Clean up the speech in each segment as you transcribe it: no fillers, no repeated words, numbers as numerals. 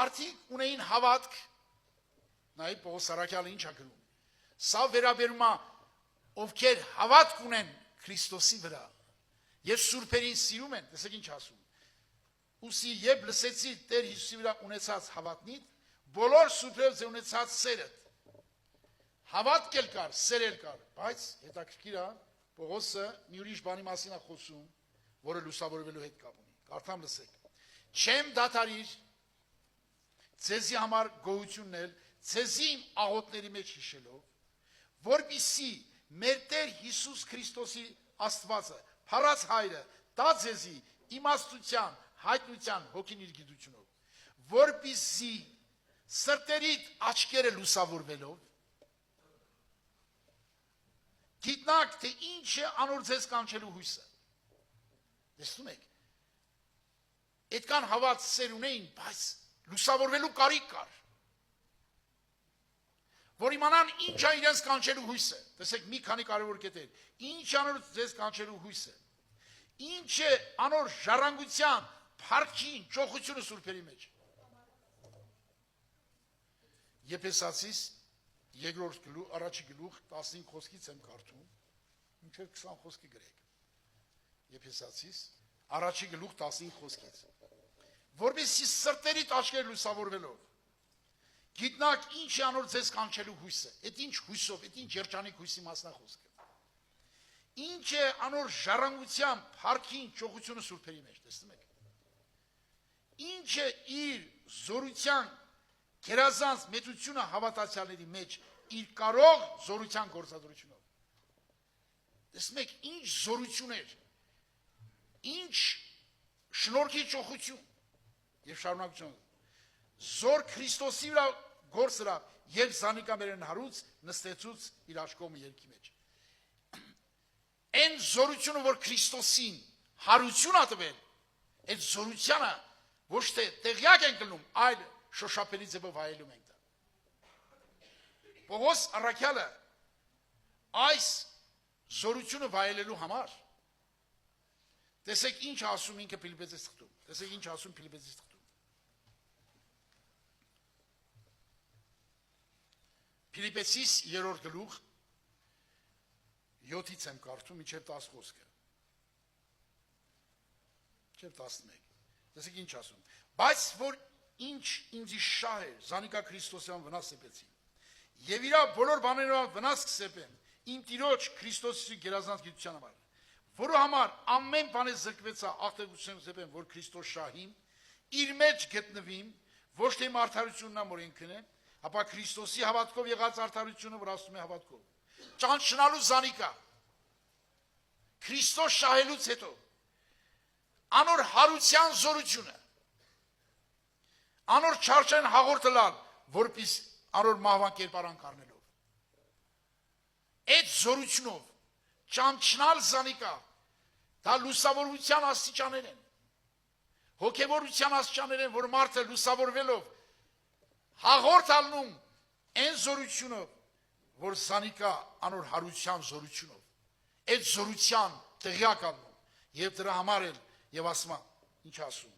մարդիկ ունեին հավատք, նայ Պողոս Սարաքյալը ինչ է գրում, սա վերաբերում է ովքեր հավատք ունեն Քրիստոսի վրա եւ սուրբերին սիրում են, տեսեք ինչ ասում, ուսի երբ լսեցի Տեր Հիսուսի վրա ունեցած հավատքին, բոլոր սուրբերով ձե ունեցած սերը, հավատք էլ կար, սեր էլ կար, բայց հետաքրքիր է, Պողոսը մի ուրիշ բանի մասին է խոսում, որը լուսավորվելու հետ կապ ունի, կարդամ լսեք, չեմ դադարիր ձեզի համար գոհությունն էլ, ձեզի իմ աղոթների մեջ հիշելով, որպեսզի մեր Տեր Հիսուս Քրիստոսի Աստվածը, փառած Հայրը, տա ձեզի իմաստության, հայտնության, հոգին իր գիտությունով, որպեսզի սրտերիդ աչքերը լուսավորվելով, գիտնաք, թե ինչ է անոր ձեզ կանչելու հույսը, տեսնում եք, այդքան հավատ սեր ունեին, բայց լուսավորվելու կարիք կար, որ իմանան ինչ է իրենց կանչելու հույսը, տեսեք մի քանի կարևոր կետեր, ինչ անոր ձեզ կանչելու հույսը, ինչ է անոր ժառանգության, փառքին, ճոխությունը սուրբերի մեջ, Եփեսացիս երկրորդ գլուխ, առաջի գլուխ 15 խոսքից եմ կարդում, մինչև 20 խոսքի գրեք, Եփեսացիս, առաջի գլուխ 15 խոսքից, որպեսզի սրտերիդ աչքերը լուսավորվելով, գիտնաք ինչ է անոր ձեզ կանչելու հույսը, այդ ինչ հույսով, այդ ինչ երջանիկ հույսի մասնախոսքը, ինչ է անոր ժառանգության, փառքին, ճոխությունը սուրբերի մեջ, տեսնում եք, ինչ է իր զորության գերազանց մեծությունը հավատացյալների մեջ իր կարող զորության գործադրությունով, տեսնում եք, ինչ զորություն էր, ինչ շնորհքի ճոխություն եւ շարունակություն, զոր Քրիստոսի վրա գործրա եւ զանիկա մերեն հարուց նստեցուց իր աչքոմը երկի մեջ, այն զորությունը, որ Քրիստոսին հարություն ա տվել, այդ զորությանը ոչ թե տեղյակ ենք լինում, այլ շոշափելի ձևով հայելում ենք դա։ Պողոս առաքյալը այս զորությունը վայելելու համար, տեսեք ինչ ասում ինքը Փիլիպպեցիս թղթում, տեսեք ինչ ասում Փիլիպպեցիս թղթում։ Փիլիպպեցիս 3-րդ գլուխ 7-ից եմ կարդում մինչև 10 խոսքը։ Մինչև 11։ Տեսեք ինչ ասում։ Բայց որ ինչ ինձի շահ էր, զանիկա Քրիստոսյան վնաս սեպեցին։ Եվ իրա բոլոր բաներով վնաս կսեպեմ, իմ Տիրոջ Քրիստոսի գերազանց գիտության համար, որու համար ամեն բանը զրկվեցա աղտեղություն սեպեմ, որ Քրիստոս շահին, իր մեջ գտնվիմ, ոչ թե իմ արդարությունն ամ օրենքն է, ապա Քրիստոսի հավատքով եղած արդարությունը վրաստում է հավատքով։ Ճանչնալու զանիկա, Քրիստոս շահելուց հետո, անոր հարության զորությունը, անոր չարչեն հաղորդը լալ, որպես անոր մահվան կերպարանք առնելով, այդ զորությունով, ճանչնալ զանիկա, դա լուսավորության աստիճաներ են, հոգևորության աստիճաներ են, որ մարդը լուսավորվելով, հաղորդ ալնում, այն զորությունով, որ զանիկա անոր հարության զորությունով, այդ զորության տեղյակ ալնում, և դրա համար էլ, և ասմա, ինչ ասում,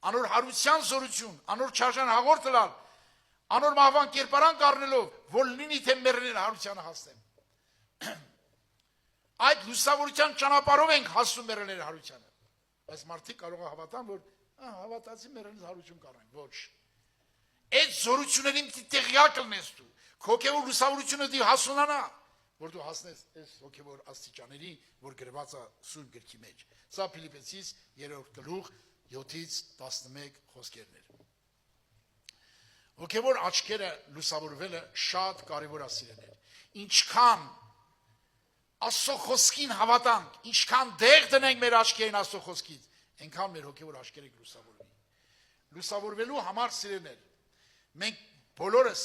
անոր հարության զորություն, անոր չարժան հաղորդ լալ, անոր մահվան կերպարանք առնելով, որ լինի թե մեռնել հարությանը հասնեմ։ Այդ լուսավորության ճանապարհով ենք հասնում մեռնել հարությանը։ Բայց մարդիկ կարող է հավատան, որ հավատացի մեռնել հարություն կանեն, ոչ։ Այդ զորություններին տեղյակ լինես դու, հոգևոր լուսավորությունը դու հասունանա, որ դու հասնես այս հոգևոր աստիճաների, որ գրված է Սուրբ գրքի մեջ։ Սա Փիլիպպեցիս 3-րդ գլուխ 7-ից 11 խոսքերն էր։ Հոգևոր աչքերը լուսավորվելը շատ կարևոր է սիրելիներ։ Ինչքան Աստծո խոսքին հավատանք, ինչքան դեղ դնենք մեր աչքերին Աստծո խոսքից, այնքան մեր հոգևոր աչքերը կլուսավորվի։ Լուսավորվելու համար սիրելիներ, մենք բոլորս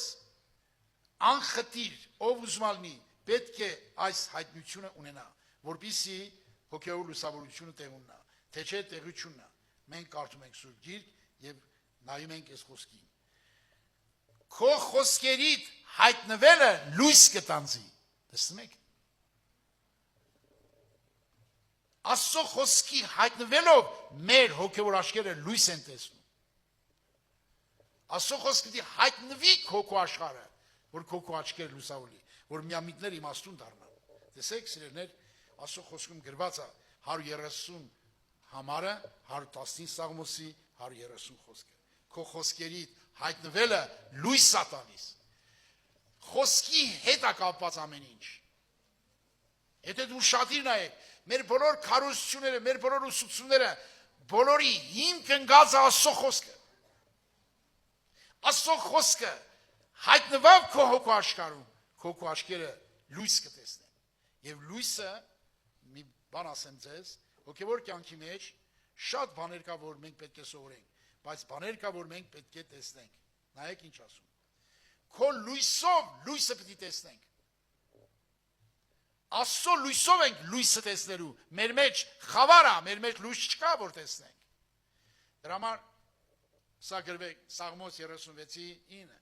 անխտիր, ով ուզում ալնի, պետք է այս հայտնությունը ունենա, որպեսզի հոգևոր լուսավորությունը տեղ ունենա, թե չէ տեղությունն է։ Մենք կարդում ենք Սուրբ Գիրք եւ նայում ենք այս խոսքին։ Քո խոսքերիդ հայտնվելը լույս կտանձի։ Տեսնում եք։ Աստծո խոսքի հայտնվելով մեր հոգևոր աչքերը լույս են տեսնում։ Աստծո խոսքը պիտի հայտնվի քո աշխարհը, որ քո աչքերը լուսավորի, որ միամիտներ իմաստուն դառնան։ Տեսեք, սիրելիներ, Աստծո խոսքում գրված է 130 համարը, 115 Սաղմոսի 130 խոսքը։ Քո խոսքերի հայտնվելը լույս է տալիս։ Խոսքի հետ է կապված ամեն ինչ։ Եթե դու շատիր նայեք, մեր բոլոր քարոզությունները, մեր բոլոր ուսուցումները, բոլորի հիմք ընկած է Աստծո խոսքը։ Աստծո խոսքը հայտնվավ քո հոգու աշխարհում, քո աչքերը լույս կտեսնեն։ Եվ լույսը, մի բան ասեմ ձեզ, հոգևոր կյանքի մեջ շատ բաներ կա, որ մենք պետք է սովորենք, բայց բաներ կա, որ մենք պետք է տեսնենք։ Նայեք ինչ ասում։ Քո լույսով լույսը պիտի տեսնենք։ Աստծո լույսով ենք լույսը տեսնելու։ Մեր մեջ խավար է, մեր մեջ լույս չկա, որ տեսնենք։ Դրա համար սա գրվեք Սաղմոս 36-ի 9։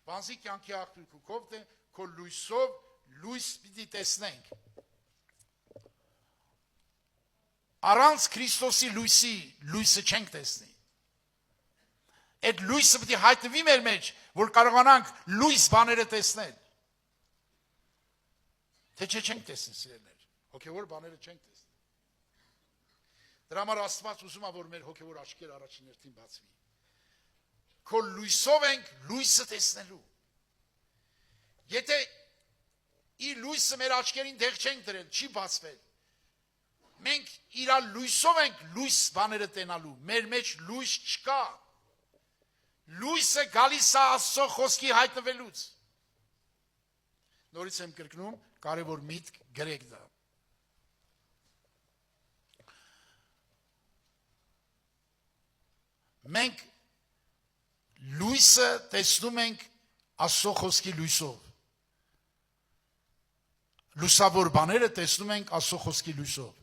Բանսի կյանքի աղբյուրքով թե քո լույսով լույս պիտի տեսնենք։ Առանց Քրիստոսի լույսի լույսը չենք տեսնի։ Այդ լույսը պիտի հայտնվի մեր մեջ, որ կարողանանք լույս բաները տեսնել։ Թե չենք տեսնի, սիրելիներ, հոգևոր բաները չենք տեսնի։ Դրա համար Աստված ուզում է, որ մեր հոգևոր աչքերը առաջին հերթին բացվի։ Քո լույսով ենք լույսը տեսնելու։ Եթե իր լույսը մեր աչքերին դեղ չենք դրել, չի բացվել։ Մենք իր լույսով ենք լույս բաները տենալու։ Մեր մեջ լույս չկա։ Լույսը գալիս է Աստծո խոսքի հայտնվելուց։ Նորից եմ կրկնում, կարևոր միտք գրեք դա։ Մենք լույսը տեսնում ենք Աստծո խոսքի լույսով։ Լուսավոր բաները տեսնում ենք Աստծո խոսքի լույսով։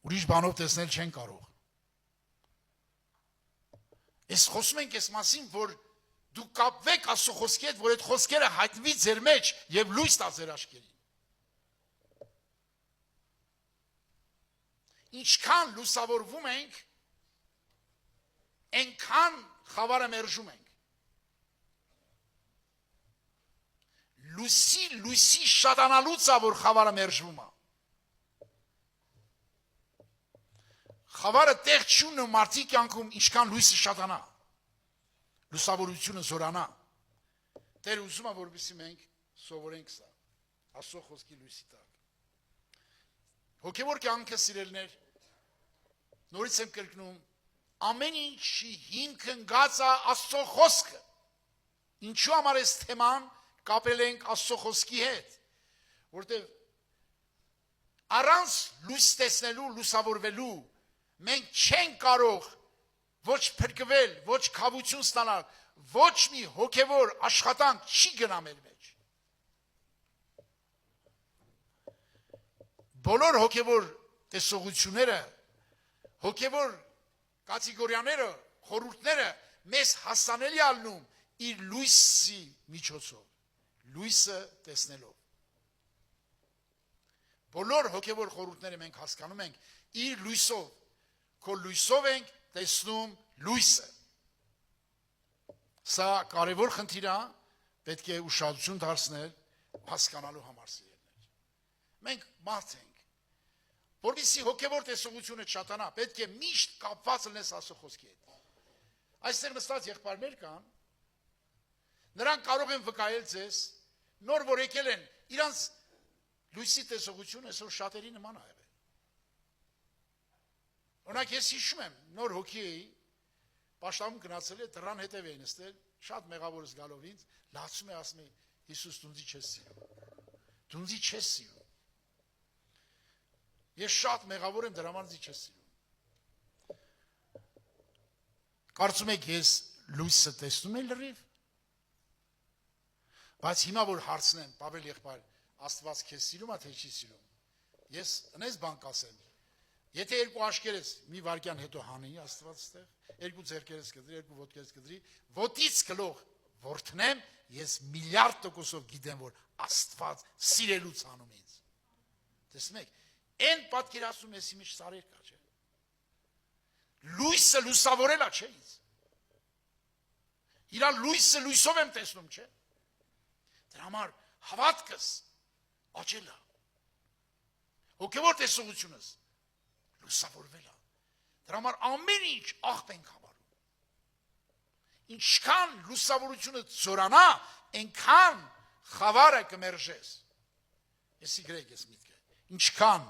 Ուրիշ բանով տեսնել չեն կարող։ Ես խոսում ենք այս մասին, որ դու կապվեք Աստծո խոսքի հետ, որ այդ խոսքերը հայտնվի ձեր մեջ եւ լույս տա ձեր աչքերին։ Ինչքան լուսավորվում ենք, այնքան խավարը մերժում ենք։ Լույսի շատանալուց է, որ խավարը մերժվում է։ Խավարը տեղ չունի մարդի կյանքում, ինչքան լույսը շատանա, լուսավորությունը զորանա։ Տեր ուզում է, որպեսզի մենք սովորենք սա, Աստծո խոսքի լույսի տակ։ Հոգևոր կյանքը, սիրելիներ, նորից եմ կրկնում, ամեն ինչի հիմքը ընկած է Աստծո խոսքը։ Ինչու համար այս թեման կապել ենք Աստծո խոսքի հետ, որտեղ առանց լույս տեսնելու, լուսավորվելու մենք չենք կարող ոչ փրկվել, ոչ քավություն ստանալ, ոչ մի հոգևոր աշխատանք չի գնա մեր մեջ։ Բոլոր հոգևոր տեսողությունները, հոգևոր կատեգորիաները, խորհուրդները մեզ հասանելի ալնում իր լույսի միջոցով, լույսը տեսնելով։ Բոլոր հոգևոր խորհուրդները մենք հասկանում ենք իր լույսով, քո լույսով ենք տեսնում լույսը։ Սա կարևոր խնդիր է, պետք է ուշադրություն դարձնել հասկանալու համար, սիրելիներ։ Մենք մարդ ենք, որպեսզի հոգևոր տեսողությունը չշատանա, պետք է միշտ կապված լինես Աստծո խոսքի հետ։ Այստեղ նստած եղբայրներ կան, նրանք կարող են վկայել ձեզ, նոր որ եկել են, իրանց լույսի տեսողությունը այսօր շատերի նման է եղել։ Օրինակ ես հիշում եմ, նոր հոգի էի, պաշտամուն գնացել է, դռան հետև էի նստել, շատ մեղավոր զգալով ինձ, լացում է, ասում է, Հիսուս դունձի չես սիրում։ Դունձի չես սիրում։ Ես շատ մեղավոր եմ, դրա համար դունձի չես սիրում։ Կարծում եք ես լույսը տեսնում եմ լրիվ։ Բայց հիմա որ հարցնեմ, Պավել եղբայր, Աստված քեզ սիրում է, թե չի սիրում։ Ես այնպես բան կասեմ։ Եթե երկու աշկերես մի վարքյան հետո հանի Աստված ստեղ, երկու ձեռքերս կդրի, երկու ոտքերս կդրի, ոտից գլող որդնեմ, ես միլիարդ% գիտեմ, որ Աստված սիրելուց անում ինձ։ Տեսնում եք, այն պատկերացում ես իմիջ սարեր կա, չէ։ Լույսը լուսավորելա չէ ինձ։ Իրա լույսը լույսով եմ տեսնում, չէ՞։ Դրա համար հավատքս աճել է։ Հոգևոր տեսողությունս լուսավորվել է։ Դրա համար ամեն ինչ աղբ ենք համարում։ Ինչքան լուսավորությունը ծորանա, այնքան խավարը կմերժես։ Եսի գրեք ես միտքը։ Ինչքան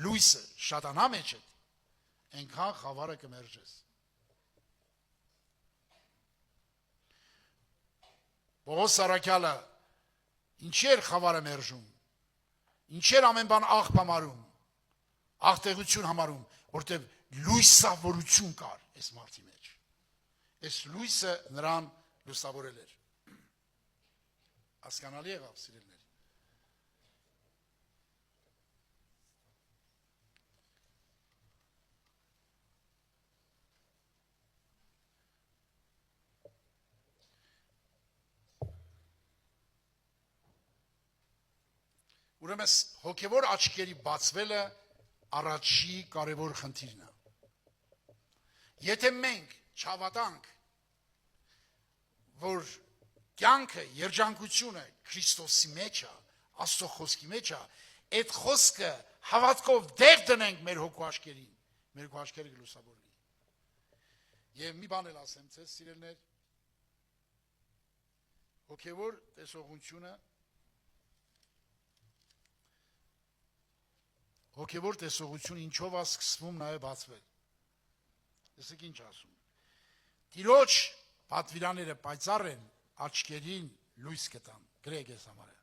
լույսը շատանա մեջ է, այնքան խավարը կմերժես։ Պողոս Սարաքյալը ինչի էր խավարը մերժում, ինչի էր ամեն բան աղբ համարում, աղտեղություն համարում, որտեղ լույսավորություն կար այս մարդի մեջ։ Այս լույսը նրան լուսավորել էր։ Հասկանալի եղավ, սիրելիներ։ Ուրեմն հոգևոր աչքերի բացվելը առաջի կարևոր խնդիրն է։ Եթե մենք չհավատանք, որ կյանքը, երջանկությունը Քրիստոսի մեջ է, Աստծո խոսքի մեջ է, այդ խոսքը հավատքով դեր դնենք մեր հոգու աչքերին, մեր հոգու աչքերը կլուսավորվի։ Եվ մի բան էլ ասեմ ձեզ, սիրելիներ, հոգևոր տեսողությունը Հոգևոր տեսողություն ինչով է սկսվում նաև բացվել։ Տեսեք ինչ ասում։ Տիրոջ պատվիրանները պայծառ են, աչքերին լույս կտան։ Գրեք ես համարը։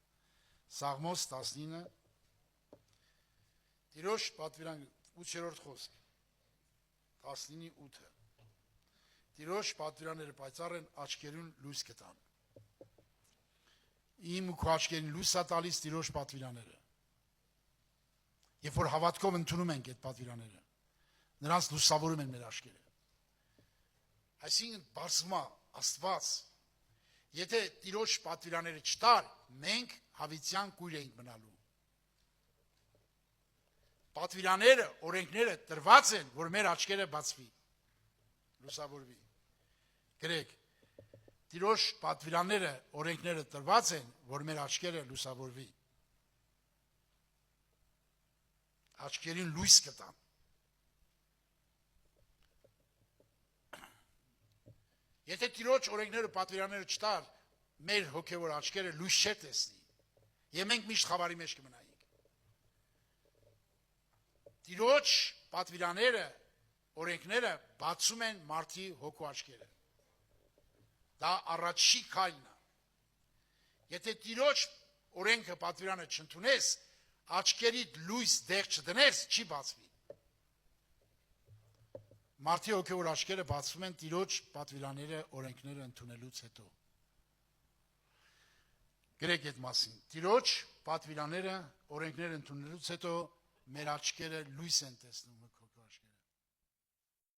Սաղմոս 19 Տիրոջ պատվիրան 8-րդ խոսք 19:8 Տիրոջ պատվիրանները պայծառ են, աչքերին լույս կտան։ Իմ ու քո աչքերին լույս է տալիս Տիրոջ պատվիրանները։ Երբ որ հավատքով ընդունում ենք այդ պատվիրանները, նրանց լուսավորում են մեր աչքերը։ Այսինքն բարձվում է Աստված, եթե Տիրոջ պատվիրանները չտար, մենք հավիտյան կույր ենք մնալու։ Պատվիրանները, օրենքները տրված են, որ մեր աչքերը բացվի, լուսավորվի։ Գրեք, Տիրոջ պատվիրանները, օրենքները տրված են, որ մեր աչքերը լուսավորվի։ Աչքերին լույս կտան։ Եթե Տիրոջ օրենքները պատվիրանները չտար, մեր հոգևոր աչքերը լույս չէ տեսնի, եւ մենք միշտ խավարի մեջ կմնայինք։ Տիրոջ պատվիրանները, օրենքները բացում են մարդի հոգու աչքերը։ Դա առաջի քայլն է։ Եթե Տիրոջ օրենքը պատվիրանը չընդունես, աչքերիդ լույս դեղ չդնես, չի բացվի։ Մարդի հոգևոր աչքերը բացվում են Տիրոջ պատվիրանները, օրենքները ընդունելուց հետո։ Գրեք այդ մասին։ Տիրոջ պատվիրանները, օրենքները ընդունելուց հետո մեր աչքերը լույս են տեսնում,